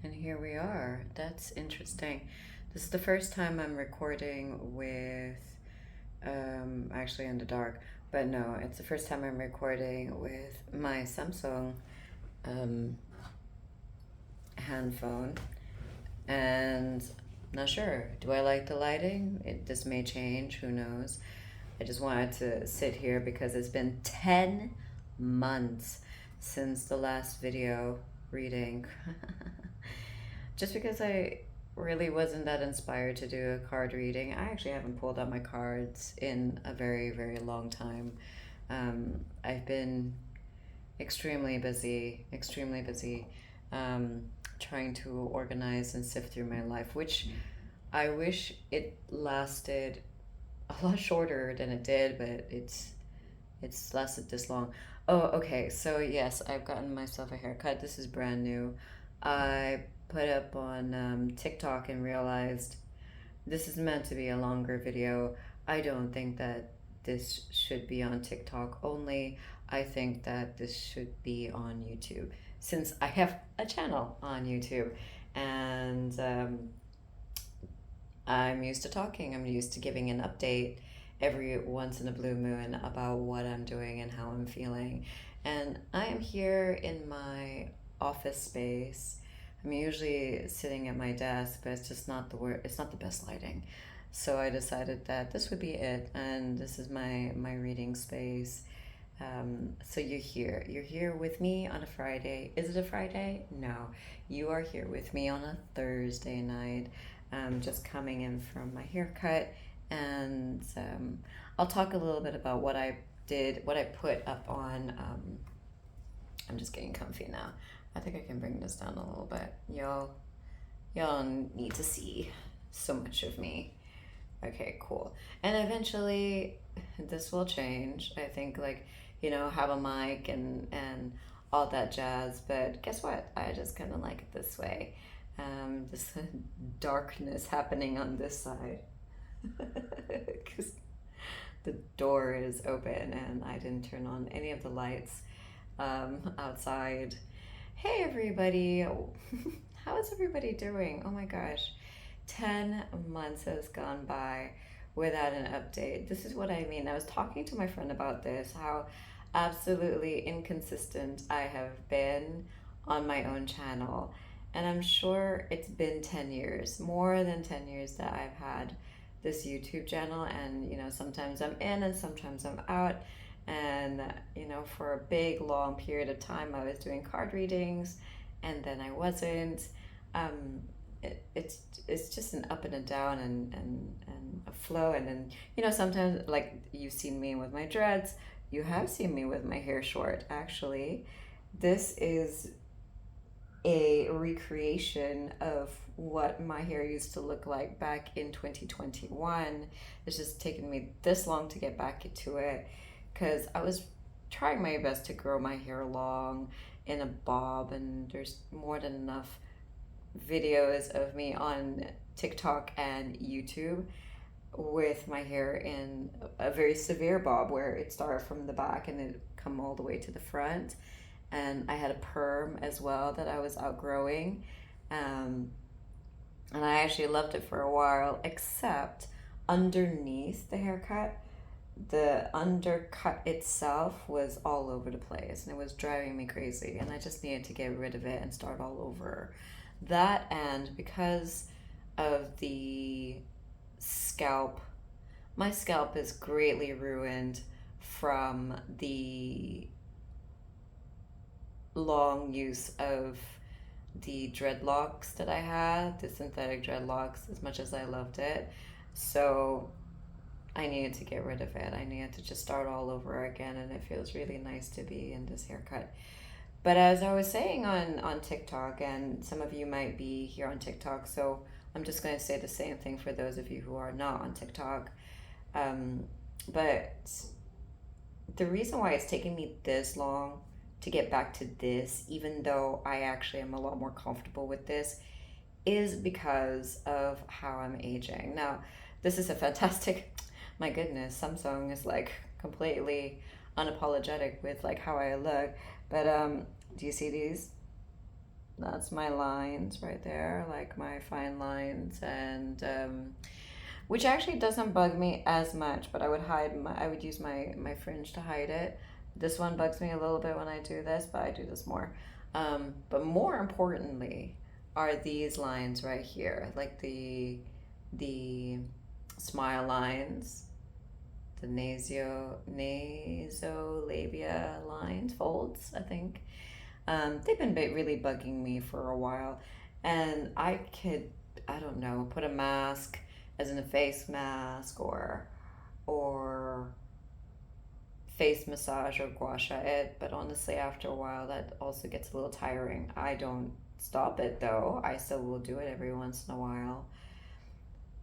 And here we are. That's interesting. This is the first time I'm recording with, actually in the dark, but no, it's the first time I'm recording with my Samsung um, handphone. And not sure. Do I like the lighting? This may change. Who knows? I just wanted to sit here because it's been 10 months since the last video reading. Just because I really wasn't that inspired to do a card reading. I actually haven't pulled out my cards in a very, very long time. I've been extremely busy, um, trying to organize and sift through my life, which I wish it lasted a lot shorter than it did, but it's lasted this long. Oh, okay. So yes, I've gotten myself a haircut. This is brand new. I put up on TikTok and realized this is meant to be a longer video. I don't think that this should be on TikTok only. I think that this should be on YouTube since I have a channel on YouTube, and I'm used to talking. I'm used to giving an update every once in a blue moon about what I'm doing and how I'm feeling. And I am here in my office space. I'm usually sitting at my desk, but it's just not the word. It's not the best lighting. So I decided that this would be it, and this is my reading space. So you're here. You're here with me on a Friday. Is it a Friday? No. You are here with me on a Thursday night. Just coming in from my haircut, and I'll talk a little bit about what I did, what I put up on. I'm just getting comfy now. I think I can bring this down a little bit. Y'all need to see so much of me. Okay, cool. And eventually this will change. I think like, have a mic and all that jazz, but guess what? I just kind of like it this way. This darkness happening on this side because the door is open and I didn't turn on any of the lights outside. Hey everybody, how is everybody doing? Oh my gosh, 10 months has gone by without an update. This is what I mean. I was talking to my friend about this, how absolutely inconsistent I have been on my own channel. And I'm sure it's been 10 years, more than 10 years that I've had this YouTube channel. And, sometimes I'm in and sometimes I'm out. And, for a big, long period of time, I was doing card readings and then I wasn't. Um, it's just an up and a down and a flow. And then, sometimes, like, you've seen me with my dreads, you have seen me with my hair short, actually. This is a recreation of what my hair used to look like back in 2021. It's just taken me this long to get back into it because I was trying my best to grow my hair long in a bob, and there's more than enough videos of me on TikTok and YouTube with my hair in a very severe bob where it started from the back and it come all the way to the front, and I had a perm as well that I was outgrowing. Um, and I actually loved it for a while, except underneath the haircut, the undercut itself was all over the place and it was driving me crazy. And I just needed to get rid of it and start all over. That, and because of the scalp, my scalp is greatly ruined from the long use of the dreadlocks that I had, the synthetic dreadlocks, as much as I loved it. So I needed to get rid of it. I needed to just start all over again, and it feels really nice to be in this haircut. But as I was saying on TikTok, and some of you might be here on TikTok, so I'm just going to say the same thing for those of you who are not on TikTok. Um, but the reason why it's taking me this long to get back to this, even though I actually am a lot more comfortable with this, is because of how I'm aging. Now, this is a fantastic, my goodness, Samsung is like completely unapologetic with like how I look. But do you see these? That's my lines right there, like my fine lines, and which actually doesn't bug me as much, but I would use my fringe to hide it. This one bugs me a little bit when I do this, but I do this more. But more importantly are these lines right here, like the smile lines, the nasolabia lines, folds, I think. They've been really bugging me for a while, and I don't know, put a mask, as in a face mask, or face massage or gua sha it. But honestly, after a while, that also gets a little tiring. I don't stop it though. I still will do it every once in a while.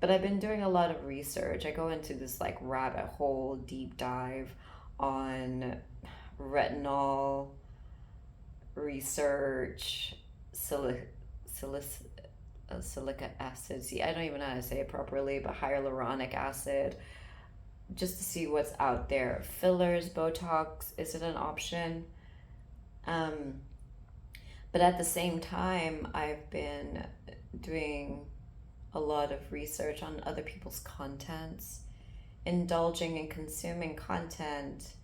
But I've been doing a lot of research. I go into this like rabbit hole deep dive on retinol research, silic, silica acid. See, I don't even know how to say it properly, but hyaluronic acid, just to see what's out there. Fillers, Botox, is it an option? Um, but at the same time, I've been doing a lot of research on other people's contents, indulging and consuming content,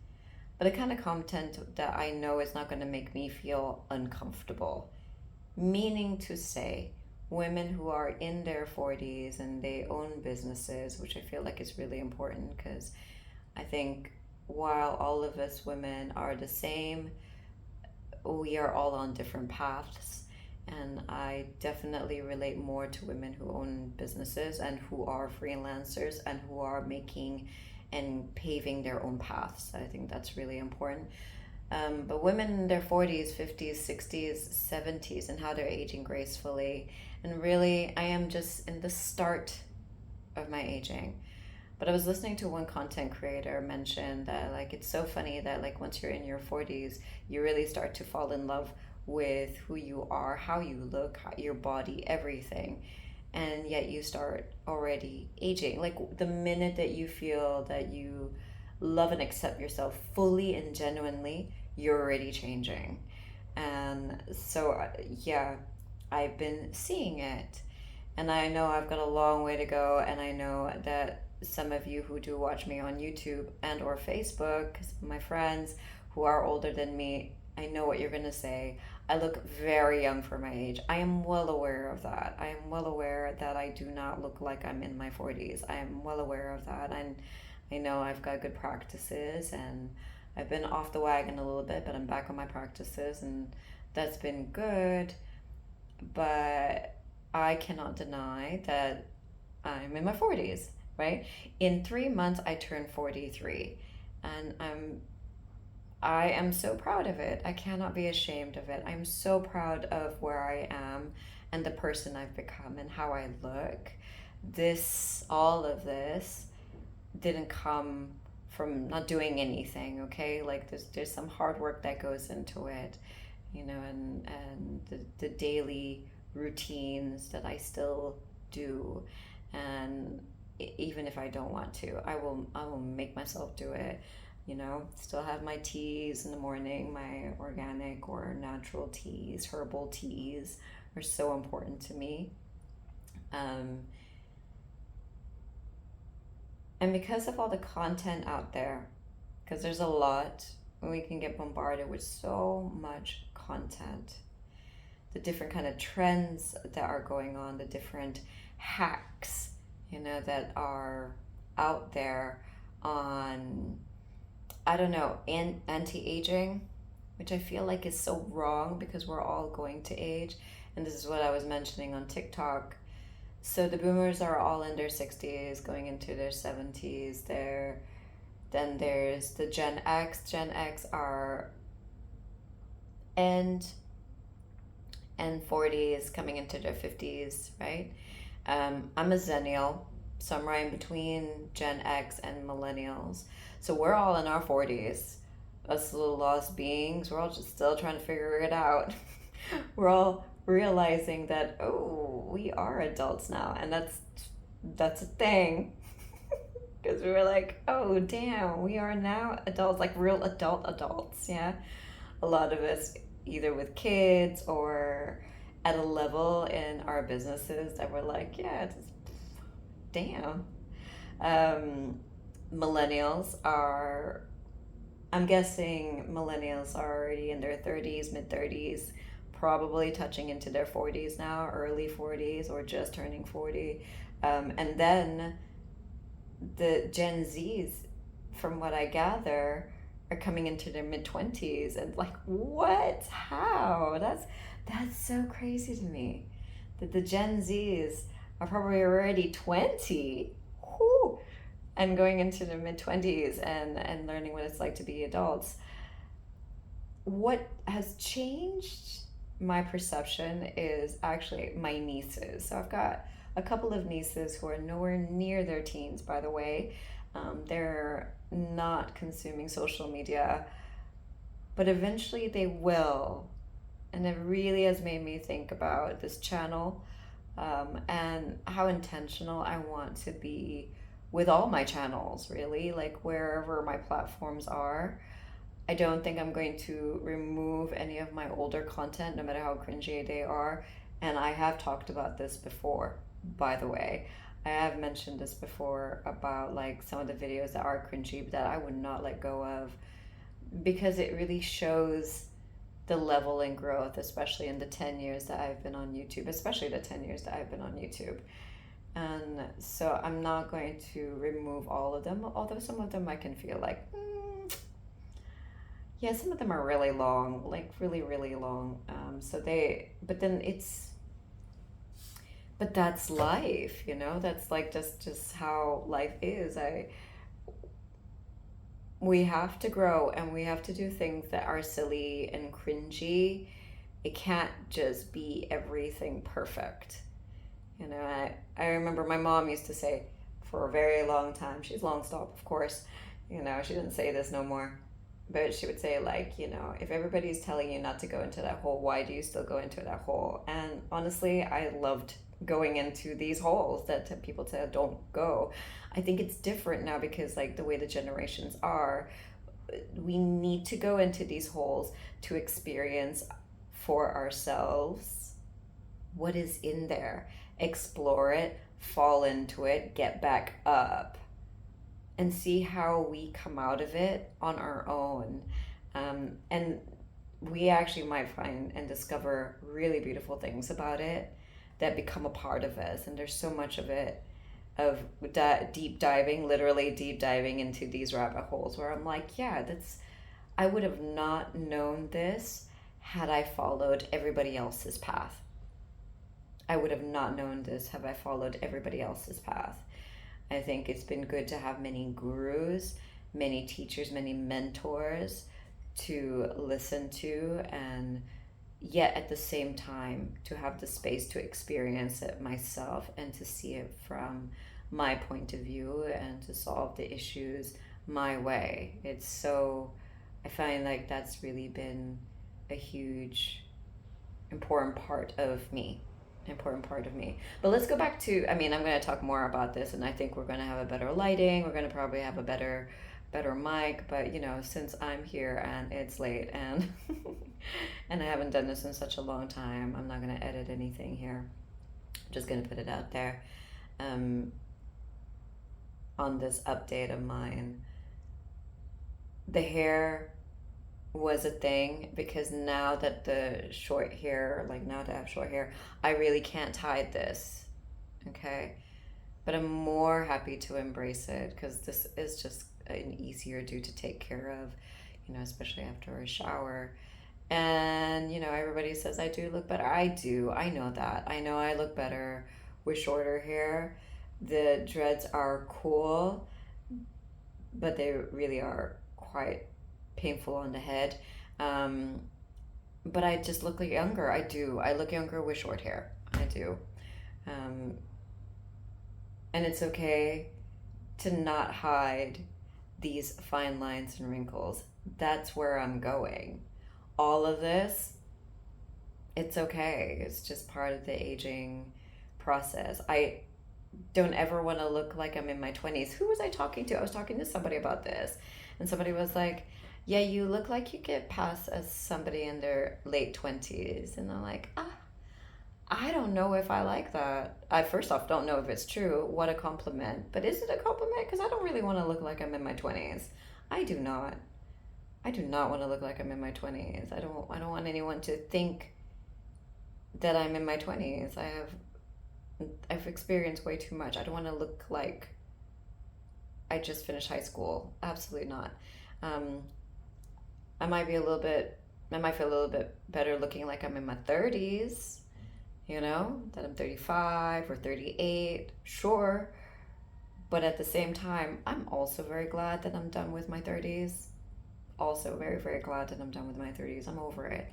but the kind of content that I know is not going to make me feel uncomfortable. Meaning to say, women who are in their 40s and they own businesses, which I feel like is really important because I think while all of us women are the same, we are all on different paths. And I definitely relate more to women who own businesses and who are freelancers and who are making and paving their own paths. I think that's really important. But women in their 40s, 50s, 60s, 70s, and how they're aging gracefully. And really, I am just in the start of my aging. But I was listening to one content creator mention that, like, it's so funny that, like, once you're in your 40s, you really start to fall in love with who you are, how you look, how, your body, everything. And yet you start already aging. Like, the minute that you feel that you love and accept yourself fully and genuinely, you're already changing. And so, yeah, I've been seeing it. And I know I've got a long way to go. And I know that some of you who do watch me on YouTube and or Facebook, my friends who are older than me, I know what you're going to say. I look very young for my age. I am well aware of that. I am well aware that I do not look like I'm in my 40s. I am well aware of that. And I know I've got good practices and I've been off the wagon a little bit, but I'm back on my practices and that's been good. But I cannot deny that I'm in my 40s, right? In 3 months, I turned 43 and I am so proud of it. I cannot be ashamed of it. I'm so proud of where I am and the person I've become and how I look. All of this didn't come from not doing anything, okay? Like there's some hard work that goes into it, and the daily routines that I still do, and even if I don't want to, I will make myself do it. Still have my teas in the morning, my organic or natural teas, herbal teas are so important to me. Um, and because of all the content out there, because there's a lot, we can get bombarded with so much content, the different kind of trends that are going on, the different hacks, that are out there on, I don't know, anti-aging, which I feel like is so wrong because we're all going to age. And this is what I was mentioning on TikTok. So the boomers are all in their 60s, going into their 70s. Then there's the Gen X. Gen X are end and 40s, coming into their 50s, right? I'm a Zennial, so I'm right in between Gen X and millennials. So we're all in our 40s. Us little lost beings, we're all just still trying to figure it out. We're all realizing that, oh, we are adults now, and that's a thing. Because we were like, oh damn, we are now adults, like real adults, yeah. A lot of us either with kids or at a level in our businesses that we're like, yeah, it's, damn. Um, Millennials are, I'm guessing millennials are already in their 30s, mid 30s, probably touching into their 40s now, early 40s, or just turning 40. And then the Gen Zs, from what I gather, are coming into their mid 20s, and like, what? How? That's so crazy to me that the Gen Zs are probably already 20. Whew, and going into their mid 20s and learning what it's like to be adults. What has changed my perception is actually my nieces. So I've got a couple of nieces who are nowhere near their teens, by the way. They're not consuming social media, but eventually they will. And it really has made me think about this channel, and how intentional I want to be with all my channels, really, like wherever my platforms are. I don't think I'm going to remove any of my older content, no matter how cringy they are. And I have talked about this before, by the way. I have mentioned this before about like some of the videos that are cringy, but that I would not let go of, because it really shows the level and growth, especially in the 10 years that I've been on YouTube, especially the 10 years that I've been on YouTube. And so I'm not going to remove all of them, although some of them I can feel like, yeah, some of them are really long, like really, really long. But then but that's life, that's like just how life is. We have to grow and we have to do things that are silly and cringy. It can't just be everything perfect. I remember my mom used to say for a very long time, she's long stop, of course, she didn't say this no more, but she would say, like, if everybody's telling you not to go into that hole, why do you still go into that hole? And honestly, I loved going into these holes that people said don't go. I think it's different now because, like, the way the generations are, we need to go into these holes to experience for ourselves what is in there, explore it, fall into it, get back up, and see how we come out of it on our own. And we actually might find and discover really beautiful things about it that become a part of us. And there's so much of it, of deep diving, literally deep diving into these rabbit holes where I'm like, yeah, I would have not known this had I followed everybody else's path. I would have not known this had I followed everybody else's path. I think it's been good to have many gurus, many teachers, many mentors to listen to, and yet at the same time to have the space to experience it myself and to see it from my point of view and to solve the issues my way. I find like that's really been a huge, important part of me. But let's go back to, I'm going to talk more about this, and I think we're going to have a better lighting. We're going to probably have a better mic, but since I'm here and it's late and and I haven't done this in such a long time, I'm not going to edit anything here. I'm just going to put it out there. On this update of mine, the hair was a thing, because now that I have short hair, I really can't hide this. Okay. But I'm more happy to embrace it, because this is just an easier do to take care of, especially after a shower. And, everybody says I do look better. I do. I know that. I know I look better with shorter hair. The dreads are cool, but they really are quite painful on the head. But I just look younger. I do. I look younger with short hair. I do. And it's okay to not hide these fine lines and wrinkles. That's where I'm going. All of this, it's okay. It's just part of the aging process. I don't ever want to look like I'm in my 20s. Who was I talking to? I was talking to somebody about this. And somebody was like, yeah, you look like you get past as somebody in their late 20s. And I'm like, I don't know if I like that. I first off don't know if it's true. What a compliment. But is it a compliment? Because I don't really want to look like I'm in my 20s. I do not. I do not want to look like I'm in my 20s. I don't want anyone to think that I'm in my 20s. I've experienced way too much. I don't want to look like I just finished high school. Absolutely not. Um, I might be a little bit, I might feel a little bit better looking like I'm in my 30s, that I'm 35 or 38, sure. But at the same time, I'm also very glad that I'm done with my 30s. Also, very, very glad that I'm done with my 30s. I'm over it.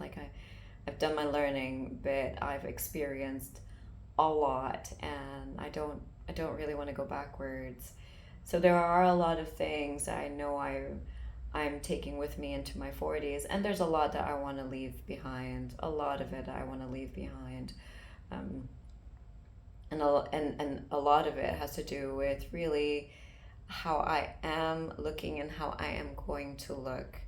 I've done my learning bit, I've experienced a lot, and I don't really want to go backwards. So there are a lot of things that I know I'm taking with me into my 40s, and there's a lot that I want to leave behind. A lot of it I want to leave behind. Um, and a lot of it has to do with really how I am looking and how I am going to look.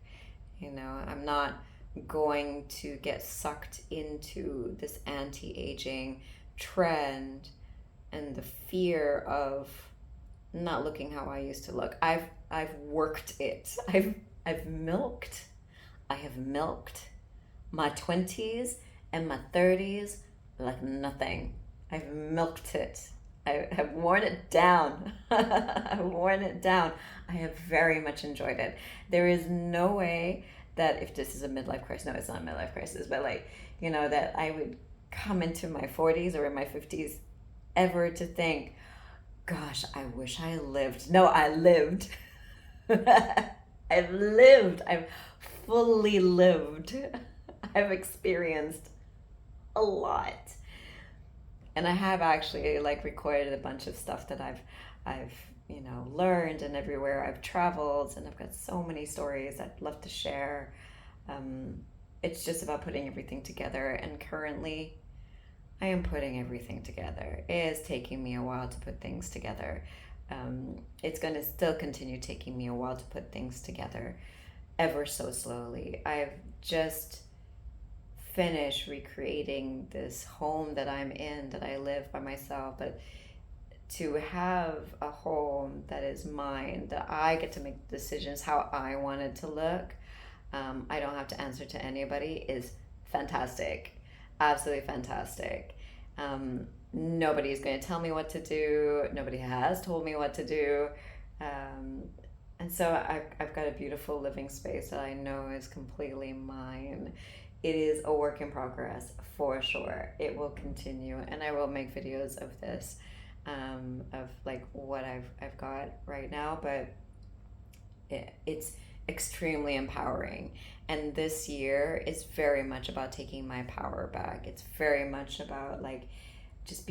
I'm not going to get sucked into this anti-aging trend and the fear of not looking how I used to look. I've worked it. I have milked my 20s and my 30s like nothing. I've milked it. I have worn it down. I've worn it down. I have very much enjoyed it. There is no way that if this is a midlife crisis, no, it's not a midlife crisis, but that I would come into my 40s or in my 50s ever to think, gosh, I wish I lived. No, I lived. I've lived. I've fully lived. I've experienced a lot. And I have actually recorded a bunch of stuff that I've learned, and everywhere I've traveled, and I've got so many stories I'd love to share. Um, it's just about putting everything together, and currently I am putting everything together. It is taking me a while to put things together. It's going to still continue taking me a while to put things together, ever so slowly. I've just finished recreating this home that I'm in, that I live by myself, but to have a home that is mine, that I get to make decisions how I want it to look, I don't have to answer to anybody, is fantastic. Absolutely fantastic. Nobody is going to tell me what to do. Nobody has told me what to do. Um, and so I've got a beautiful living space that I know is completely mine. It is a work in progress for sure. It will continue, and I will make videos of this, of what I've got right now. But it's extremely empowering, and this year is very much about taking my power back. It's very much about just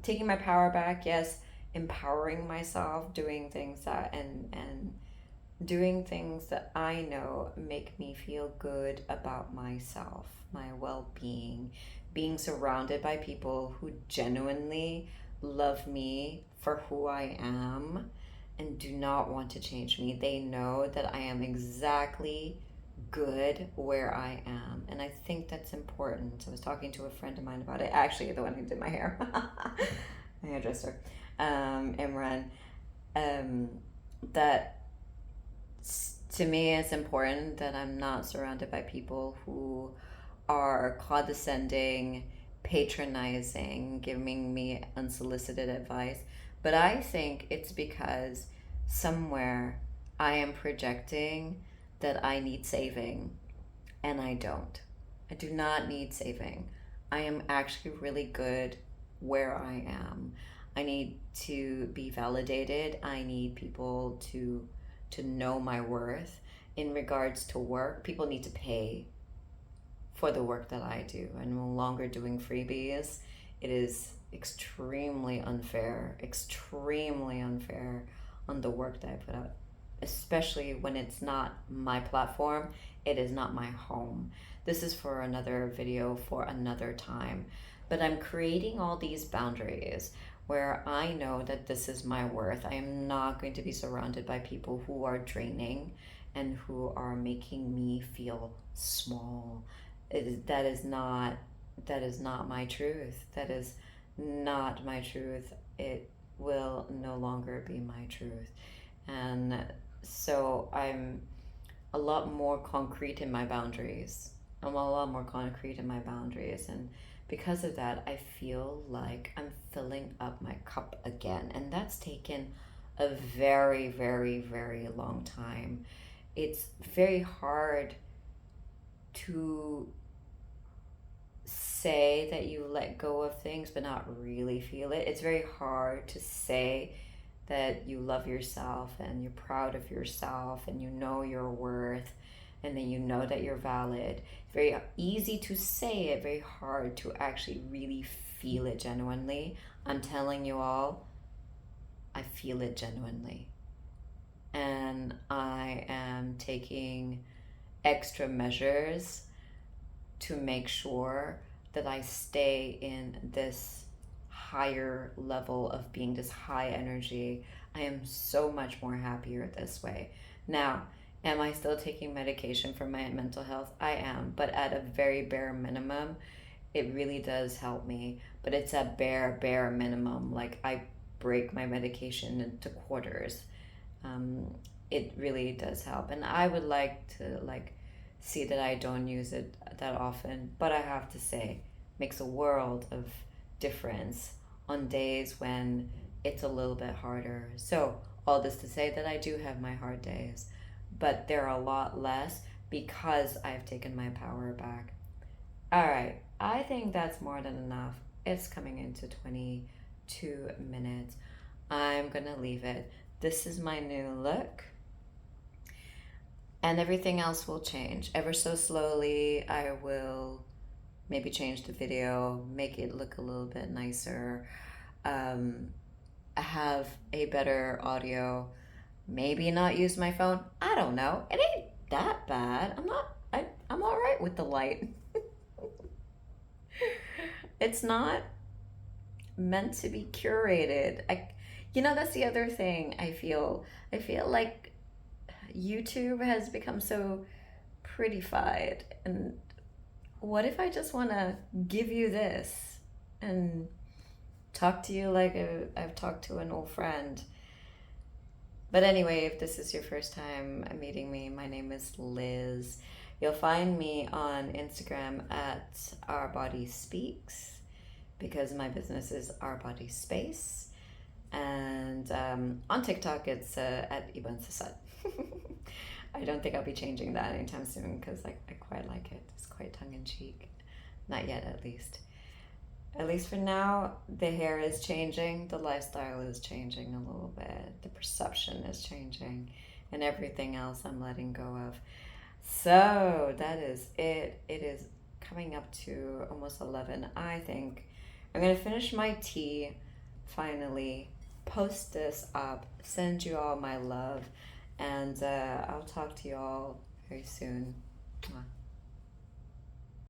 taking my power back. Yes, empowering myself, doing things and doing things that I know make me feel good about myself, my well-being, being surrounded by people who genuinely love me for who I am and do not want to change me. They know that I am exactly good where I am. And I think that's important. I was talking to a friend of mine about it, actually, the one who did my hair, my hairdresser, Imran, um, that to me it's important that I'm not surrounded by people who are condescending, patronizing, giving me unsolicited advice. But I think it's because somewhere I am projecting that I need saving, and I don't. I do not need saving. I am actually really good where I am. I need to be validated. I need people to know my worth. In regards to work, people need to pay for the work that I do. I'm no longer doing freebies. It is extremely unfair on the work that I put out, especially when it's not my platform, it is not my home. This is for another video for another time. But I'm creating all these boundaries where I know that this is my worth. I am not going to be surrounded by people who are draining and who are making me feel small. That is not that is not my truth. That is not my truth. It will no longer be my truth. And so I'm a lot more concrete in my boundaries. I'm a lot more concrete in my boundaries. And because of that, I feel like I'm filling up my cup again. And that's taken a very, very, very long time. It's very hard to say that you let go of things but not really feel it. It's very hard to say that you love yourself and you're proud of yourself and you know your worth and then you know that you're valid. It's very easy to say it, very hard to actually really feel it genuinely. I'm telling you all, I feel it genuinely. And I am taking extra measures to make sure that I stay in this higher level of being this high energy. I am so much more happier this way. Now, am I still taking medication for my mental health? I am, but at a very bare minimum. It really does help me, but it's a bare minimum. Like I break my medication into quarters. Um, it really does help, and I would like to see that I don't use it that often, but I have to say, makes a world of difference on days when it's a little bit harder. So, all this to say that I do have my hard days, but they're a lot less because I've taken my power back. All right, I think that's more than enough. It's coming into 22 minutes. I'm gonna leave it. This is my new look, and everything else will change. Ever so slowly, I will maybe change the video, make it look a little bit nicer, um, have a better audio, maybe not use my phone. I don't know. It ain't that bad. I'm all right with the light. It's not meant to be curated. That's the other thing I feel. I feel like YouTube has become so prettified, and what if I just want to give you this and talk to you like I've talked to an old friend? But anyway, if this is your first time meeting me, my name is Liz. You'll find me on Instagram at Our Body Speaks because my business is Our Body Space. And on TikTok, it's at Ibn Sasad. I don't think I'll be changing that anytime soon because I quite like it. It's quite tongue-in-cheek. Not yet, at least. At least for now, the hair is changing, the lifestyle is changing a little bit, the perception is changing, and everything else I'm letting go of. So that is it. It is coming up to almost 11. I think I'm going to finish my tea finally, post this up, send you all my love, and I'll talk to you all very soon. Mwah.